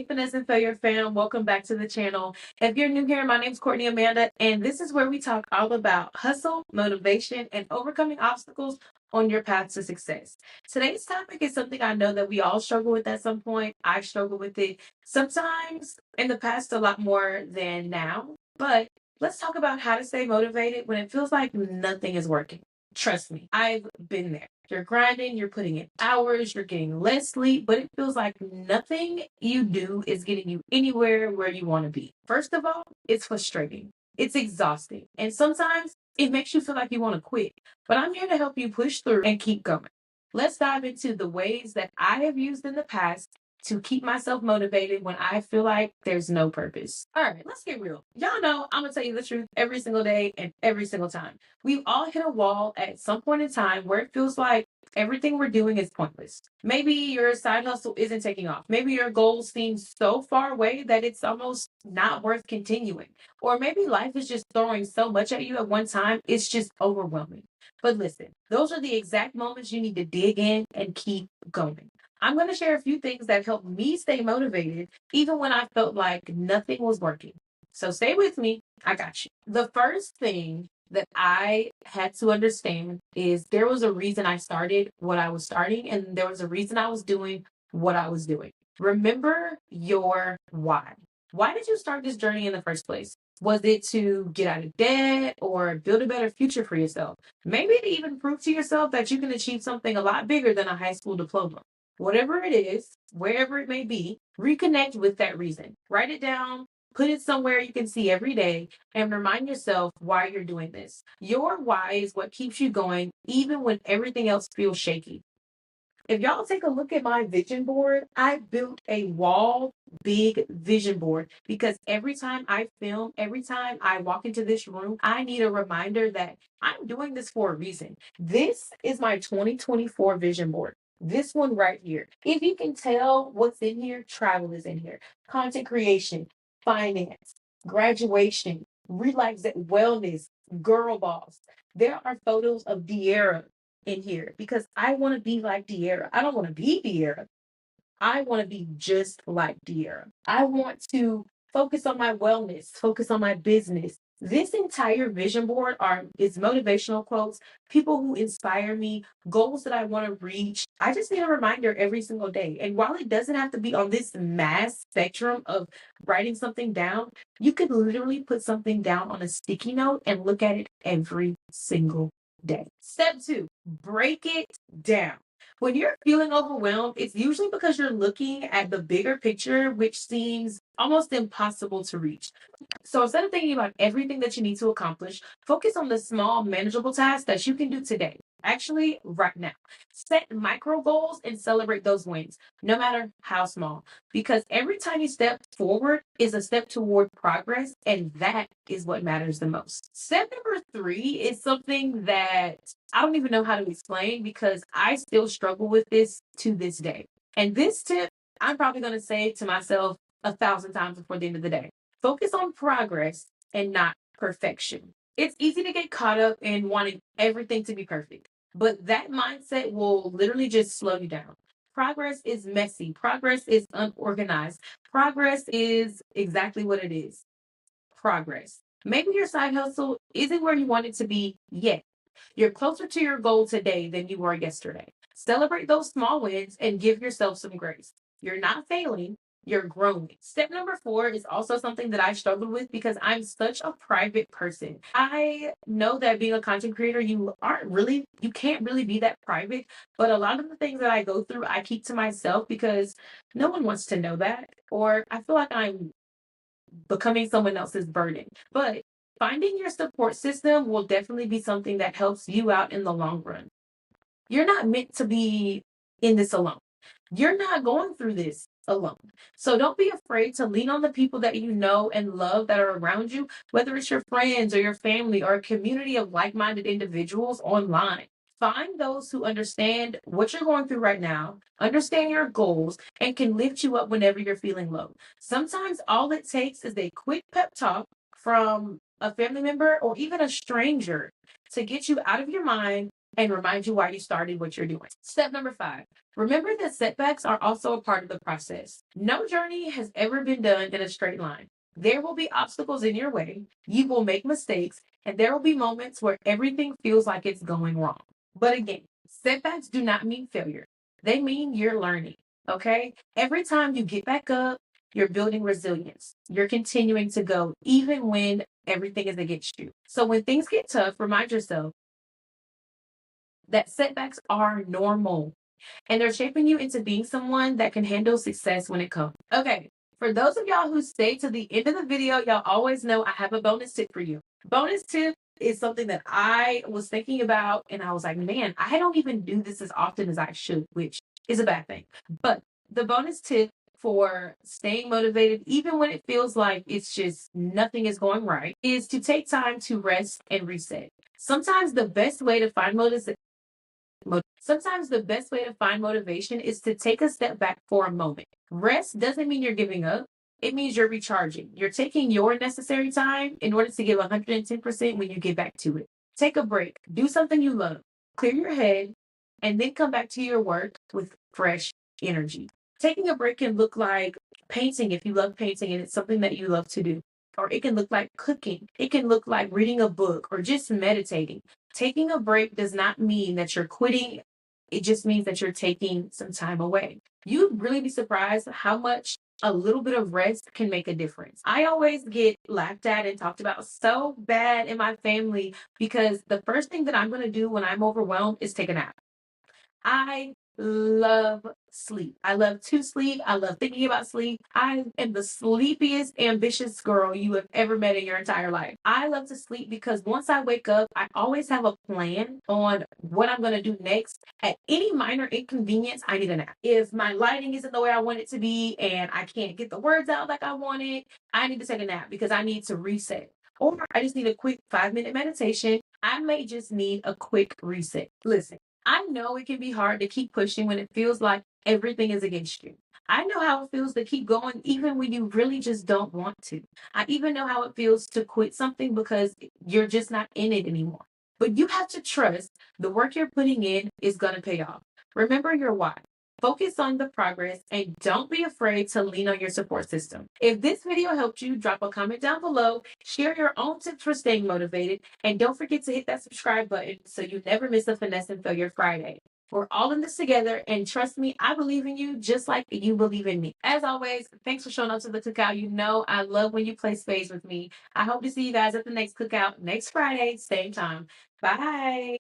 Hey, Finesse and Failure fam, welcome back to the channel. If you're new here, my name's Courtney Amanda, and this is where we talk all about hustle, motivation, and overcoming obstacles on your path to success. Today's topic is something I know that we all struggle with at some point. I struggle with it sometimes in the past a lot more than now, but let's talk about how to stay motivated when it feels like nothing is working. Trust me, I've been there. You're grinding, you're putting in hours, you're getting less sleep, but it feels like nothing you do is getting you anywhere where you want to be. First of all, it's frustrating, it's exhausting, and sometimes it makes you feel like you want to quit. But I'm here to help you push through and keep going. Let's dive into the ways that I have used in the past to keep myself motivated when I feel like there's no purpose. All right, let's get real. Y'all know I'm gonna tell you the truth every single day and every single time. We've all hit a wall at some point in time where it feels like everything we're doing is pointless. Maybe your side hustle isn't taking off. Maybe your goals seem so far away that it's almost not worth continuing. Or maybe life is just throwing so much at you at one time, it's just overwhelming. But listen, those are the exact moments you need to dig in and keep going. I'm going to share a few things that helped me stay motivated even when I felt like nothing was working. So stay with me. I got you. The first thing that I had to understand is there was a reason I started what I was starting, and there was a reason I was doing what I was doing. Remember your why. Why did you start this journey in the first place? Was it to get out of debt or build a better future for yourself? Maybe to even prove to yourself that you can achieve something a lot bigger than a high school diploma. Whatever it is, wherever it may be, reconnect with that reason. Write it down, put it somewhere you can see every day, and remind yourself why you're doing this. Your why is what keeps you going, even when everything else feels shaky. If y'all take a look at my vision board, I built a wall big vision board because every time I film, every time I walk into this room, I need a reminder that I'm doing this for a reason. This is my 2024 vision board. This one right here. If you can tell what's in here, travel is in here. Content creation, finance, graduation, relax wellness, girl boss. There are photos of De'Ara in here because I want to be like De'Ara. I don't want to be De'Ara. I want to be just like De'Ara. I want to focus on my wellness, focus on my business. This entire vision board are is motivational quotes, people who inspire me, goals that I want to reach. I just need a reminder every single day. And while it doesn't have to be on this mass spectrum of writing something down, you could literally put something down on a sticky note and look at it every single day. Step two, break it down. When you're feeling overwhelmed, it's usually because you're looking at the bigger picture, which seems almost impossible to reach. So instead of thinking about everything that you need to accomplish, focus on the small, manageable tasks that you can do today. Actually, right now. Set micro goals and celebrate those wins, no matter how small. Because every tiny step forward is a step toward progress, and that is what matters the most. Step number three is something that I don't even know how to explain because I still struggle with this to this day. And this tip, I'm probably going to say to myself 1,000 times before the end of the day. Focus on progress and not perfection. It's easy to get caught up in wanting everything to be perfect, but that mindset will literally just slow you down. Progress is messy. Progress is unorganized. Progress is exactly what it is. Progress. Maybe your side hustle isn't where you want it to be yet. You're closer to your goal today than you were yesterday. Celebrate those small wins and give yourself some grace. You're not failing, you're growing. Step number four is also something that I struggled with because I'm such a private person. I know that being a content creator, you can't really be that private. But a lot of the things that I go through, I keep to myself because no one wants to know that. Or I feel like I'm becoming someone else's burden. But finding your support system will definitely be something that helps you out in the long run. You're not meant to be in this alone. You're not going through this alone. So don't be afraid to lean on the people that you know and love that are around you, whether it's your friends or your family or a community of like minded individuals online. Find those who understand what you're going through right now, understand your goals, and can lift you up whenever you're feeling low. Sometimes all it takes is a quick pep talk from a family member or even a stranger to get you out of your mind and remind you why you started what you're doing. Step number 5. Remember that setbacks are also a part of the process. No journey has ever been done in a straight line. There will be obstacles in your way, you will make mistakes, and there will be moments where everything feels like it's going wrong. But again, setbacks do not mean failure. They mean you're learning, okay? Every time you get back up, you're building resilience. You're continuing to go even when everything is against you. So when things get tough, remind yourself that setbacks are normal and they're shaping you into being someone that can handle success when it comes. Okay, for those of y'all who stay to the end of the video, y'all always know I have a bonus tip for you. Bonus tip is something that I was thinking about and I was like, man, I don't even do this as often as I should, which is a bad thing. But the bonus tip for staying motivated, even when it feels like it's just nothing is going right, is to take time to rest and reset. Sometimes the best way to find Sometimes the best way to find motivation is to take a step back for a moment. Rest doesn't mean you're giving up. It means you're recharging. You're taking your necessary time in order to give 110% when you get back to it. Take a break. Do something you love. Clear your head and then come back to your work with fresh energy. Taking a break can look like painting if you love painting and it's something that you love to do. Or it can look like cooking. It can look like reading a book or just meditating. Taking a break does not mean that you're quitting. It just means that you're taking some time away. You'd really be surprised how much a little bit of rest can make a difference. I always get laughed at and talked about so bad in my family because the first thing that I'm going to do when I'm overwhelmed is take a nap. I love sleep. I love to sleep. I love thinking about sleep. I am the sleepiest, ambitious girl you have ever met in your entire life. I love to sleep because once I wake up, I always have a plan on what I'm going to do next. At any minor inconvenience, I need a nap. If my lighting isn't the way I want it to be and I can't get the words out like I wanted, I need to take a nap because I need to reset. Or I just need a quick 5-minute meditation. I may just need a quick reset. Listen, I know it can be hard to keep pushing when it feels like everything is against you. I know how it feels to keep going even when you really just don't want to. I even know how it feels to quit something because you're just not in it anymore. But you have to trust the work you're putting in is going to pay off. Remember your why. Focus on the progress and don't be afraid to lean on your support system. If this video helped you, drop a comment down below, share your own tips for staying motivated, and don't forget to hit that subscribe button so you never miss a Finesse and Failure Friday. We're all in this together, and trust me, I believe in you just like you believe in me. As always, thanks for showing up to the cookout. You know I love when you play spades with me. I hope to see you guys at the next cookout next Friday, same time. Bye.